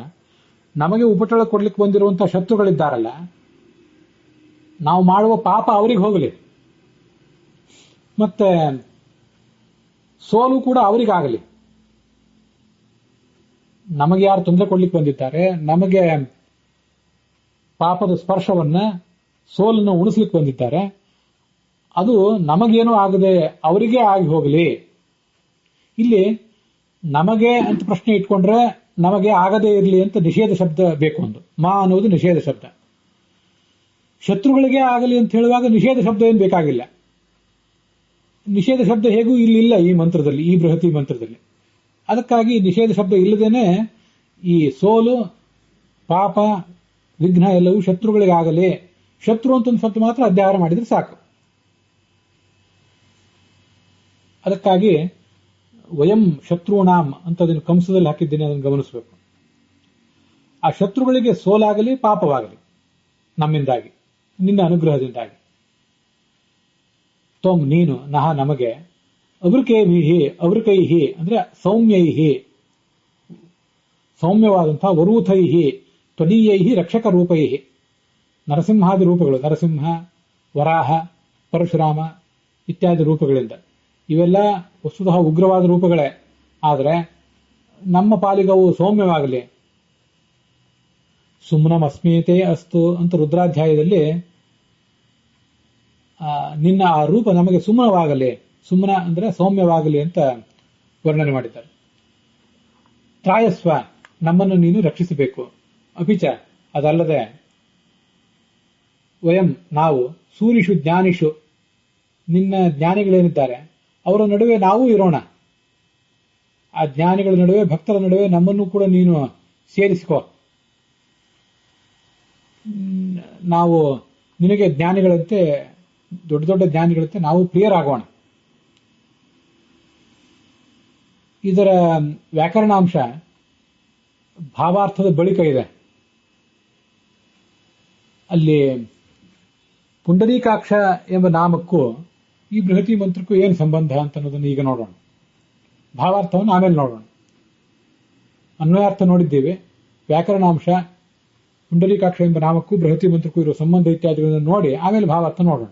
ನಮಗೆ ಉಪಟಳ ಕೊಡ್ಲಿಕ್ಕೆ ಬಂದಿರುವಂತಹ ಶತ್ರುಗಳಿದ್ದಾರಲ್ಲ, ನಾವು ಮಾಡುವ ಪಾಪ ಅವರಿಗೆ ಹೋಗಲಿ, ಮತ್ತೆ ಸೋಲು ಕೂಡ ಅವರಿಗಾಗಲಿ. ನಮಗೆ ಯಾರು ತೊಂದರೆ ಕೊಡ್ಲಿಕ್ಕೆ ಬಂದಿದ್ದಾರೆ, ನಮಗೆ ಪಾಪದ ಸ್ಪರ್ಶವನ್ನ ಸೋಲನ್ನು ಉಣಿಸ್ಲಿಕ್ಕೆ ಬಂದಿದ್ದಾರೆ, ಅದು ನಮಗೇನೂ ಆಗದೆ ಅವರಿಗೆ ಆಗಿ ಹೋಗಲಿ. ಇಲ್ಲಿ ನಮಗೆ ಅಂತ ಪ್ರಶ್ನೆ ಇಟ್ಕೊಂಡ್ರೆ ನಮಗೆ ಆಗದೇ ಇರಲಿ ಅಂತ ನಿಷೇಧ ಶಬ್ದ ಬೇಕು. ಒಂದು ಮಾ ಅನ್ನೋದು ನಿಷೇಧ ಶಬ್ದ. ಶತ್ರುಗಳಿಗೆ ಆಗಲಿ ಅಂತ ಹೇಳುವಾಗ ನಿಷೇಧ ಶಬ್ದ ಏನು ಬೇಕಾಗಿಲ್ಲ. ನಿಷೇಧ ಶಬ್ದ ಹೇಗೂ ಇಲ್ಲಿಲ್ಲ ಈ ಮಂತ್ರದಲ್ಲಿ, ಈ ಬೃಹತಿ ಮಂತ್ರದಲ್ಲಿ. ಅದಕ್ಕಾಗಿ ನಿಷೇಧ ಶಬ್ದ ಇಲ್ಲದೇನೆ ಈ ಸೋಲು, ಪಾಪ, ವಿಘ್ನ ಎಲ್ಲವೂ ಶತ್ರುಗಳಿಗಾಗಲಿ, ಶತ್ರು ಅಂತ ಒಂದು ಶಬ್ದ ಮಾತ್ರ ಅಧ್ಯಾಹಾರ ಮಾಡಿದ್ರೆ ಸಾಕು. ಅದಕ್ಕಾಗಿ ವಯಂ ಶತ್ರುಣಾಂ ಅಂತ ಅದನ್ನು ಕಂಸದಲ್ಲಿ ಹಾಕಿದ್ದೇನೆ, ಅದನ್ನು ಗಮನಿಸಬೇಕು. ಆ ಶತ್ರುಗಳಿಗೆ ಸೋಲಾಗಲಿ, ಪಾಪವಾಗಲಿ ನಮ್ಮಿಂದಾಗಿ, ನಿನ್ನ ಅನುಗ್ರಹದಿಂದಾಗಿ. ತ್ವಂ ನೀನು, ನಹ ನಮಗೆ, ಅವೃಕೈಹಿ, ಅವೃಕೈಹಿ ಅಂದ್ರೆ ಸೌಮ್ಯೈಹಿ, ಸೌಮ್ಯವಾದಂತಹ ವರೂಥೈಹಿ, ತ್ವದೀಯೈಹಿ ರಕ್ಷಕ ರೂಪೈಹಿ, ನರಸಿಂಹಾದಿ ರೂಪಗಳು, ನರಸಿಂಹ, ವರಾಹ, ಪರಶುರಾಮ ಇತ್ಯಾದಿ ರೂಪಗಳಿಂದ ಇವೆಲ್ಲ ವಸ್ತುತಃ ಉಗ್ರವಾದ ರೂಪಗಳೇ. ಆದರೆ ನಮ್ಮ ಪಾಲಿಗವು ಸೌಮ್ಯವಾಗಲಿ. ಸುಮ್ನಂ ಅಸ್ಮಿತೆ ಅಸ್ತು ಅಂತ ರುದ್ರಾಧ್ಯಾಯದಲ್ಲಿ ನಿನ್ನ ಆ ರೂಪ ನಮಗೆ ಸುಮ್ನವಾಗಲಿ, ಸುಮ್ನ ಅಂದ್ರೆ ಸೌಮ್ಯವಾಗಲಿ ಅಂತ ವರ್ಣನೆ ಮಾಡಿದ್ದಾರೆ. ತ್ರಾಯಸ್ವ, ನಮ್ಮನ್ನು ನೀನು ರಕ್ಷಿಸಬೇಕು. ಅಪಿಚ, ಅದಲ್ಲದೆ ವಯಂ, ನಾವು ಸೂರಿಷು ಜ್ಞಾನಿಷು, ನಿನ್ನ ಜ್ಞಾನಿಗಳೇನಿದ್ದಾರೆ ಅವರ ನಡುವೆ ನಾವು ಇರೋಣ. ಆ ಜ್ಞಾನಿಗಳ ನಡುವೆ, ಭಕ್ತರ ನಡುವೆ ನಮ್ಮನ್ನು ಕೂಡ ನೀನು ಸೇರಿಸಿಕೋ. ನಾವು ನಿನಗೆ ಜ್ಞಾನಿಗಳಂತೆ, ದೊಡ್ಡ ದೊಡ್ಡ ಜ್ಞಾನಿಗಳಂತೆ ನಾವು ಪ್ರಿಯರಾಗೋಣ. ಇದರ ವ್ಯಾಕರಣಾಂಶ ಭಾವಾರ್ಥದ ಬಳಿಕ ಇದೆ. ಅಲ್ಲಿ ಪುಂಡರೀಕಾಕ್ಷ ಎಂಬ ನಾಮಕ್ಕೂ ಈ ಬೃಹತಿ ಮಂತ್ರಕ್ಕೂ ಏನು ಸಂಬಂಧ ಅಂತ ಅನ್ನೋದನ್ನು ಈಗ ನೋಡೋಣ. ಭಾವಾರ್ಥವನ್ನು ಆಮೇಲೆ ನೋಡೋಣ. ಅನ್ವಯಾರ್ಥ ನೋಡಿದ್ದೇವೆ. ವ್ಯಾಕರಣಾಂಶ, ಪುಂಡರೀಕಾಕ್ಷ ಎಂಬ ನಾಮಕ್ಕೂ ಬೃಹತಿ ಮಂತ್ರಕ್ಕೂ ಇರುವ ಸಂಬಂಧ ಇತ್ಯಾದಿಗಳನ್ನು ನೋಡಿ ಆಮೇಲೆ ಭಾವಾರ್ಥ ನೋಡೋಣ.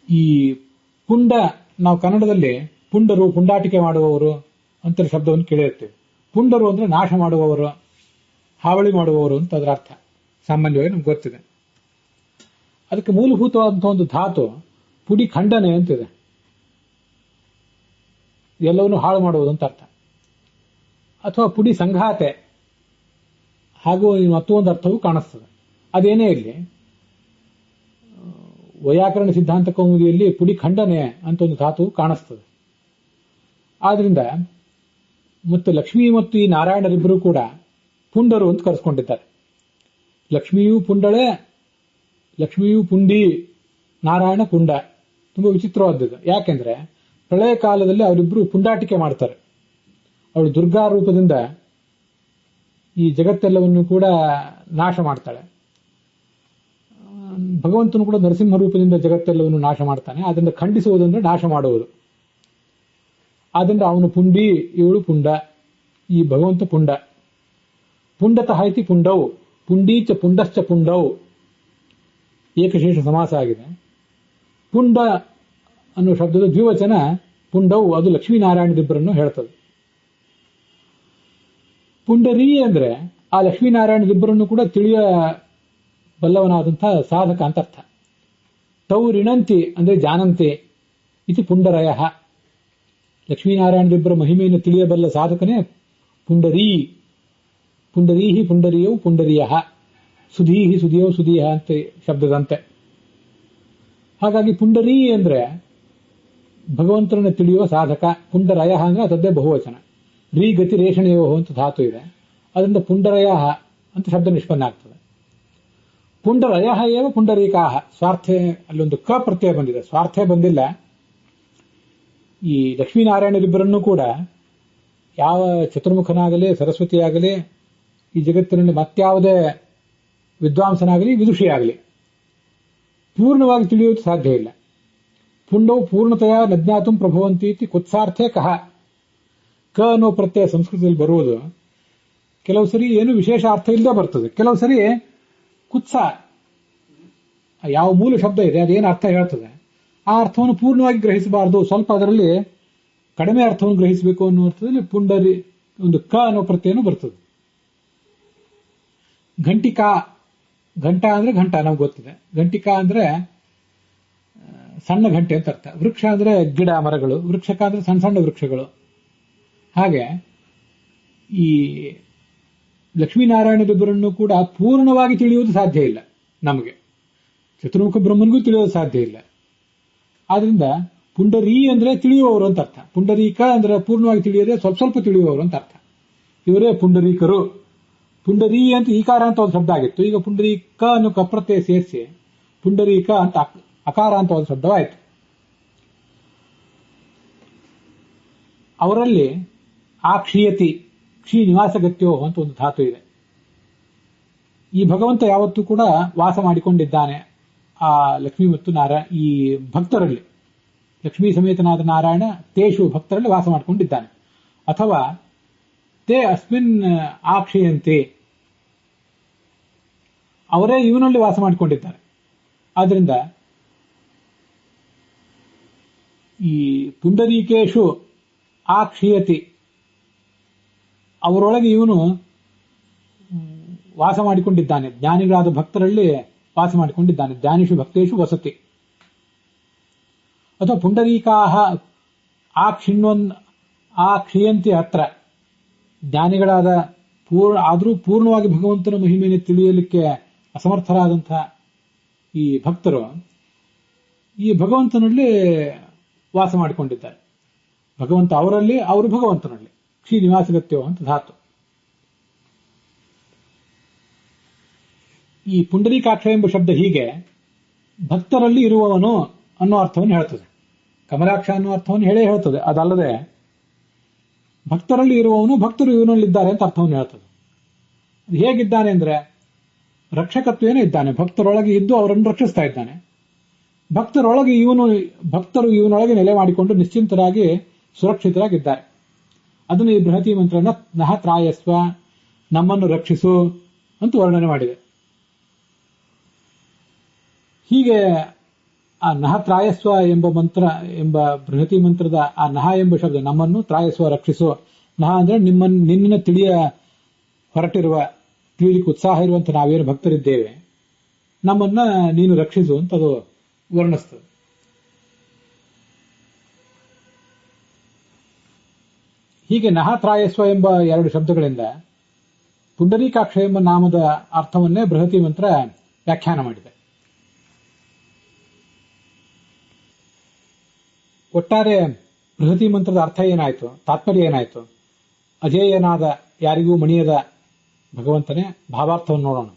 ಈ ಪುಂಡ, ನಾವು ಕನ್ನಡದಲ್ಲಿ ಪುಂಡರು, ಪುಂಡಾಟಿಕೆ ಮಾಡುವವರು ಅಂತ ಶಬ್ದವನ್ನು ಕೇಳಿರ್ತೇವೆ. ಪುಂಡರು ಅಂದ್ರೆ ನಾಶ ಮಾಡುವವರು, ಹಾವಳಿ ಮಾಡುವವರು ಅಂತ ಅದರ ಅರ್ಥ ಸಾಮಾನ್ಯವಾಗಿ ನಮ್ಗೆ ಗೊತ್ತಿದೆ. ಅದಕ್ಕೆ ಮೂಲಭೂತವಾದಂತಹ ಒಂದು ಧಾತು ಪುಡಿ ಖಂಡನೆ ಅಂತಿದೆ. ಎಲ್ಲವನ್ನೂ ಹಾಳು ಮಾಡುವುದು ಅಂತ ಅರ್ಥ. ಅಥವಾ ಪುಡಿ ಸಂಘಾತೆ, ಹಾಗೂ ಮತ್ತೊಂದು ಅರ್ಥವೂ ಕಾಣಿಸ್ತದೆ. ಅದೇನೇ ಇರಲಿ, ವೈಯಾಕರಣ ಸಿದ್ಧಾಂತ ಕೌಮುದಿಯಲ್ಲಿ ಪುಡಿ ಖಂಡನೆ ಅಂತ ಒಂದು ಧಾತು ಕಾಣಿಸ್ತದೆ. ಆದ್ರಿಂದ ಮತ್ತು ಲಕ್ಷ್ಮೀ ಮತ್ತು ಈ ನಾರಾಯಣರಿಬ್ಬರು ಕೂಡ ಪುಂಡರು ಅಂತ ಕರೆಸ್ಕೊಂಡಿದ್ದಾರೆ. ಲಕ್ಷ್ಮಿಯೂ ಪುಂಡಳೆ, ಲಕ್ಷ್ಮಿಯೂ ಪುಂಡಿ, ನಾರಾಯಣ ಪುಂಡ. ತುಂಬಾ ವಿಚಿತ್ರವಾದದ್ದು. ಯಾಕೆಂದ್ರೆ ಪ್ರಳಯ ಕಾಲದಲ್ಲಿ ಅವರಿಬ್ಬರು ಪುಂಡಾಟಿಕೆ ಮಾಡ್ತಾರೆ. ಅವಳು ದುರ್ಗಾ ರೂಪದಿಂದ ಈ ಜಗತ್ತೆಲ್ಲವನ್ನು ಕೂಡ ನಾಶ ಮಾಡ್ತಾಳೆ. ಭಗವಂತನು ಕೂಡ ನರಸಿಂಹ ರೂಪದಿಂದ ಜಗತ್ತೆಲ್ಲವನ್ನು ನಾಶ ಮಾಡ್ತಾನೆ. ಅದರಿಂದ ಖಂಡಿಸುವುದಂದ್ರೆ ನಾಶ ಮಾಡುವುದು. ಆದ್ರಿಂದ ಅವನು ಪುಂಡಿ, ಇವಳು ಪುಂಡ. ಈ ಭಗವಂತ ಪುಂಡ. ಪುಂಡತಃ ಇತಿ ಪುಂಡೌ, ಪುಂಡೀಚ ಪುಂಡಶ್ಚ ಪುಂಡೌ ಏಕಶೇಷ ಸಮಾಸ ಆಗಿದೆ. ಪುಂಡ ಅನ್ನುವ ಶಬ್ದದ ದ್ವಿವಚನ ಪುಂಡೌ, ಅದು ಲಕ್ಷ್ಮೀನಾರಾಯಣರಿಬ್ಬರನ್ನು ಹೇಳ್ತದೆ. ಪುಂಡರೀ ಅಂದ್ರೆ ಆ ಲಕ್ಷ್ಮೀನಾರಾಯಣರಿಬ್ಬರನ್ನು ಕೂಡ ತಿಳಿಯ ಬಲ್ಲವನಾದಂತಹ ಸಾಧಕ ಅಂತ ಅರ್ಥ. ತೌ ರಿಣಂತಿ ಅಂದ್ರೆ ಜಾನಂತೆ ಇತಿ ಪುಂಡರಯ. ಲಕ್ಷ್ಮೀನಾರಾಯಣರಿಬ್ಬರ ಮಹಿಮೆಯನ್ನು ತಿಳಿಯಬಲ್ಲ ಸಾಧಕನೇ ಪುಂಡರೀ. ಪುಂಡರೀಹಿ ಪುಂಡರಿಯೌ ಪುಂಡರಿಯ, ಸುಧೀಹಿ ಸುಧಿಯೌ ಸುಧೀಹ ಅಂತ ಶಬ್ದದಂತೆ. ಹಾಗಾಗಿ ಪುಂಡರೀ ಅಂದ್ರೆ ಭಗವಂತನನ್ನು ತಿಳಿಯುವ ಸಾಧಕ. ಪುಂಡರಯ ಅಂದ್ರೆ ಅದದ್ದೇ ಬಹುವಚನ. ರೀ ಗತಿ ರೇಷಣೆಯೋ ಅಂತ ಧಾತು ಇದೆ. ಅದರಿಂದ ಪುಂಡರಯ ಅಂತ ಶಬ್ದ ನಿಷ್ಪನ್ನ ಆಗ್ತದೆ. ಪುಂಡರಯ ಏವ ಪುಂಡರೀಕಾಹ. ಸ್ವಾರ್ಥೆ, ಅಲ್ಲೊಂದು ಕ ಪ್ರತ್ಯಯ ಬಂದಿದೆ, ಸ್ವಾರ್ಥೆ ಬಂದಿಲ್ಲ. ಈ ಲಕ್ಷ್ಮೀನಾರಾಯಣರಿಬ್ಬರನ್ನೂ ಕೂಡ ಯಾವ ಚತುರ್ಮುಖನಾಗಲಿ, ಸರಸ್ವತಿಯಾಗಲಿ, ಈ ಜಗತ್ತಿನಲ್ಲಿ ಮತ್ಯಾವುದೇ ವಿದ್ವಾಂಸನಾಗಲಿ, ವಿದುಷಿಯಾಗಲಿ ಪೂರ್ಣವಾಗಿ ತಿಳಿಯುವುದು ಸಾಧ್ಯ ಇಲ್ಲ. ಪುಂಡವು ಪೂರ್ಣತೆಯ ನಜ್ಞಾತು ಪ್ರಭವಂತಿ ಇತಿ ಕುತ್ಸಾರ್ಥೆ ಕಹ. ಕ ಅನ್ನೋ ಪ್ರತ್ಯಯ ಸಂಸ್ಕೃತದಲ್ಲಿ ಬರುವುದು ಕೆಲವು ಸರಿ ಏನು ವಿಶೇಷ ಅರ್ಥ ಇಲ್ಲದೆ ಬರ್ತದೆ. ಕೆಲವು ಸರಿ ಕುತ್ಸ, ಯಾವ ಮೂಲ ಶಬ್ದ ಇದೆ ಅದೇನು ಅರ್ಥ ಹೇಳ್ತದೆ ಆ ಅರ್ಥವನ್ನು ಪೂರ್ಣವಾಗಿ ಗ್ರಹಿಸಬಾರದು, ಸ್ವಲ್ಪ ಅದರಲ್ಲಿ ಕಡಿಮೆ ಅರ್ಥವನ್ನು ಗ್ರಹಿಸಬೇಕು ಅನ್ನೋ ಅರ್ಥದಲ್ಲಿ ಪುಂಡರಿ ಒಂದು ಕ ಅನ್ನೋ ಪ್ರತ್ಯಯನೂ ಬರ್ತದೆ. ಘಂಟಿಕಾ, ಘಂಟ ಅಂದ್ರೆ ಘಂಟ ನಮ್ಗೆ ಗೊತ್ತಿದೆ. ಘಂಟಿಕಾ ಅಂದ್ರೆ ಸಣ್ಣ ಘಂಟೆ ಅಂತ ಅರ್ಥ. ವೃಕ್ಷ ಅಂದ್ರೆ ಗಿಡ ಮರಗಳು, ವೃಕ್ಷಕ ಅಂದ್ರೆ ಸಣ್ಣ ಸಣ್ಣ ವೃಕ್ಷಗಳು. ಹಾಗೆ ಈ ಲಕ್ಷ್ಮೀನಾರಾಯಣರಿಬ್ಬರನ್ನು ಕೂಡ ಪೂರ್ಣವಾಗಿ ತಿಳಿಯುವುದು ಸಾಧ್ಯ ಇಲ್ಲ ನಮಗೆ. ಚತುರ್ಮುಖ ಬ್ರಹ್ಮನಿಗೂ ತಿಳಿಯೋದು ಸಾಧ್ಯ ಇಲ್ಲ. ಆದ್ರಿಂದ ಪುಂಡರೀ ಅಂದ್ರೆ ತಿಳಿಯುವವರು ಅಂತ ಅರ್ಥ. ಪುಂಡರೀಕ ಅಂದ್ರೆ ಪೂರ್ಣವಾಗಿ ತಿಳಿಯದೆ ಸ್ವಲ್ಪ ಸ್ವಲ್ಪ ತಿಳಿಯುವವರು ಅಂತ ಅರ್ಥ. ಇವರೇ ಪುಂಡರೀಕರು. ಪುಂಡರೀ ಅಂತ ಈಕಾರ ಅಂತ ಒಂದು ಶಬ್ದ ಆಗಿತ್ತು. ಈಗ ಪುಂಡರೀಕ ಅನ್ನೋ ಕಪ್ರತ್ಯಯ ಸೇರಿಸಿ ಪುಂಡರೀಕ ಅಂತ ಅಕಾರ ಅಂತ ಒಂದು ಶಬ್ದವಾಯಿತು. ಅವರಲ್ಲಿ ಆ ಕ್ಷೀಯತಿ, ಕ್ಷೀ ನಿವಾಸಗತ್ಯೋ ಅಂತ ಒಂದು ಧಾತು ಇದೆ. ಈ ಭಗವಂತ ಯಾವತ್ತೂ ಕೂಡ ವಾಸ ಮಾಡಿಕೊಂಡಿದ್ದಾನೆ ಆ ಲಕ್ಷ್ಮೀ ಮತ್ತು ನಾರಾಯಣ, ಈ ಭಕ್ತರಲ್ಲಿ. ಲಕ್ಷ್ಮೀ ಸಮೇತನಾದ ನಾರಾಯಣ ತೇಷು ಭಕ್ತರಲ್ಲಿ ವಾಸ ಮಾಡಿಕೊಂಡಿದ್ದಾನೆ. ಅಥವಾ ತೇ ಅಸ್ಮಿನ್ ಆಕ್ಷಯಂತೆ, ಅವರೇ ಇವನಲ್ಲಿ ವಾಸ ಮಾಡಿಕೊಂಡಿದ್ದಾರೆ. ಆದ್ರಿಂದ ಈ ಪುಂಡರೀಕೇಶು ಆ ಕ್ಷೀಯತಿ, ಅವರೊಳಗೆ ಇವನು ವಾಸ ಮಾಡಿಕೊಂಡಿದ್ದಾನೆ, ಜ್ಞಾನಿಗಳಾದ ಭಕ್ತರಲ್ಲಿ ವಾಸ ಮಾಡಿಕೊಂಡಿದ್ದಾನೆ. ಜ್ಞಾನಿಷು ಭಕ್ತೇಶು ವಸತಿ. ಅಥವಾ ಪುಂಡರೀಕಾಹ ಆ ಕ್ಷೀಯಂತಿ ಅತ್ರ, ಜ್ಞಾನಿಗಳಾದ ಆದರೂ ಪೂರ್ಣವಾಗಿ ಭಗವಂತನ ಮಹಿಮೆಯನ್ನು ತಿಳಿಯಲಿಕ್ಕೆ ಅಸಮರ್ಥರಾದಂತಹ ಈ ಭಕ್ತರು ಈ ಭಗವಂತನಲ್ಲಿ ವಾಸ ಮಾಡಿಕೊಂಡಿದ್ದಾರೆ. ಭಗವಂತ ಅವರಲ್ಲಿ, ಅವರು ಭಗವಂತನಲ್ಲಿ. ಕ್ಷೀ ನಿವಾಸಗತ್ಯೋ ಅಂತ ಧಾತು. ಈ ಪುಂಡರೀಕಾಕ್ಷ ಎಂಬ ಶಬ್ದ ಹೀಗೆ ಭಕ್ತರಲ್ಲಿ ಇರುವವನು ಅನ್ನೋ ಅರ್ಥವನ್ನು ಹೇಳ್ತದೆ. ಕಮಲಾಕ್ಷ ಅನ್ನೋ ಅರ್ಥವನ್ನು ಹೇಳ್ತದೆ. ಅದಲ್ಲದೆ ಭಕ್ತರಲ್ಲಿ ಇರುವವನು, ಭಕ್ತರು ಇವನಲ್ಲಿದ್ದಾರೆ ಅಂತ ಅರ್ಥವನ್ನು ಹೇಳ್ತದೆ. ಅದು ಹೇಗಿದ್ದಾನೆ ಅಂದ್ರೆ ರಕ್ಷಕತ್ವೇನೇ ಇದ್ದಾನೆ. ಭಕ್ತರೊಳಗೆ ಇದ್ದು ಅವರನ್ನು ರಕ್ಷಿಸ್ತಾ ಇದ್ದಾನೆ. ಭಕ್ತರು ಇವನೊಳಗೆ ನೆಲೆ ಮಾಡಿಕೊಂಡು ನಿಶ್ಚಿಂತರಾಗಿ ಸುರಕ್ಷಿತರಾಗಿದ್ದಾರೆ. ಅದನ್ನು ಈ ಬೃಹತಿ ಮಂತ್ರ ನಹ ತ್ರಾಯಸ್ವ, ನಮ್ಮನ್ನು ರಕ್ಷಿಸು ಅಂತ ವರ್ಣನೆ ಮಾಡಿದೆ. ಹೀಗೆ ಆ ನಹ ತ್ರಾಯಸ್ವ ಎಂಬ ಬೃಹತಿ ಮಂತ್ರದ ಆ ನಹ ಎಂಬ ಶಬ್ದ, ನಮ್ಮನ್ನು ತ್ರಾಯಸ್ವ ರಕ್ಷಿಸು. ನಹ ಅಂದ್ರೆ ನಿನ್ನನ್ನು ತಿಳಿಯಲಿಕ್ಕೆ ಉತ್ಸಾಹ ಇರುವಂತ ನಾವೇನು ಭಕ್ತರಿದ್ದೇವೆ, ನಮ್ಮನ್ನ ನೀನು ರಕ್ಷಿಸು ಅಂತ ಅದು ವರ್ಣಿಸ್ತದೆ. ಹೀಗೆ ನಹ ತ್ರಾಯಸ್ವ ಎಂಬ ಎರಡು ಶಬ್ದಗಳಿಂದ ಪುಂಡರೀಕಾಕ್ಷ ಎಂಬ ನಾಮದ ಅರ್ಥವನ್ನೇ ಬೃಹತಿ ಮಂತ್ರ ವ್ಯಾಖ್ಯಾನ ಮಾಡಿದೆ. ಒಟ್ಟಾರೆ ಬೃಹತಿ ಮಂತ್ರದ ಅರ್ಥ ಏನಾಯ್ತು, ತಾತ್ಪರ್ಯ ಏನಾಯ್ತು? ಅಜೇಯನಾದ, ಯಾರಿಗೂ ಮಣಿಯದ ಭಗವಂತನೇ. ಭಾವಾರ್ಥವನ್ನು ನೋಡೋಣ.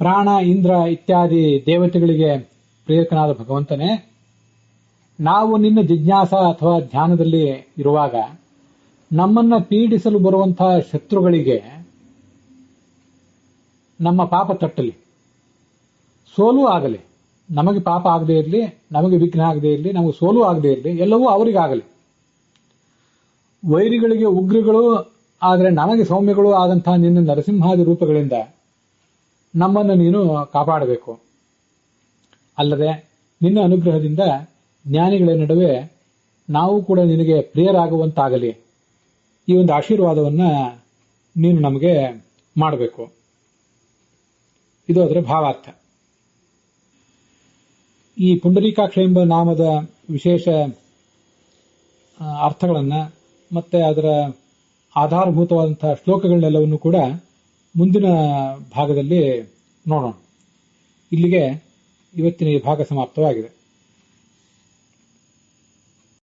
ಪ್ರಾಣ, ಇಂದ್ರ ಇತ್ಯಾದಿ ದೇವತೆಗಳಿಗೆ ಪ್ರೇರಕನಾದ ಭಗವಂತನೇ, ನಾವು ನಿನ್ನ ಜಿಜ್ಞಾಸ ಅಥವಾ ಧ್ಯಾನದಲ್ಲಿ ಇರುವಾಗ ನಮ್ಮನ್ನ ಪೀಡಿಸಲು ಬರುವಂತಹ ಶತ್ರುಗಳಿಗೆ ನಮ್ಮ ಪಾಪ ತಟ್ಟಲಿ, ಸೋಲು ಆಗಲಿ. ನಮಗೆ ಪಾಪ ಆಗದೇ ಇರಲಿ, ನಮಗೆ ವಿಘ್ನ ಆಗದೇ ಇರಲಿ, ನಮಗೆ ಸೋಲು ಆಗದೇ ಇರಲಿ, ಎಲ್ಲವೂ ಅವರಿಗಾಗಲಿ. ವೈರಿಗಳಿಗೆ ಉಗ್ರಗಳು ಆದರೆ ನಮಗೆ ಸೌಮ್ಯಗಳು ಆದಂತಹ ನಿನ್ನ ನರಸಿಂಹಾದಿ ರೂಪಗಳಿಂದ ನಮ್ಮನ್ನು ನೀನು ಕಾಪಾಡಬೇಕು. ಅಲ್ಲದೆ ನಿನ್ನ ಅನುಗ್ರಹದಿಂದ ಜ್ಞಾನಿಗಳ ನಡುವೆ ನಾವು ಕೂಡ ನಿನಗೆ ಪ್ರಿಯರಾಗುವಂತಾಗಲಿ, ಈ ಒಂದು ಆಶೀರ್ವಾದವನ್ನ ನೀನು ನಮಗೆ ಮಾಡಬೇಕು. ಇದು ಅದರ ಭಾವಾರ್ಥ. ಈ ಪುಂಡರೀಕಾಕ್ಷ ಎಂಬ ನಾಮದ ವಿಶೇಷ ಅರ್ಥಗಳನ್ನ ಮತ್ತೆ ಅದರ ಆಧಾರಭೂತವಾದಂತಹ ಶ್ಲೋಕಗಳನ್ನೆಲ್ಲವನ್ನು ಕೂಡ ಮುಂದಿನ ಭಾಗದಲ್ಲಿ ನೋಡೋಣ. ಇಲ್ಲಿಗೆ ಇವತ್ತಿನ ಈ ಭಾಗ ಸಮಾಪ್ತವಾಗಿದೆ.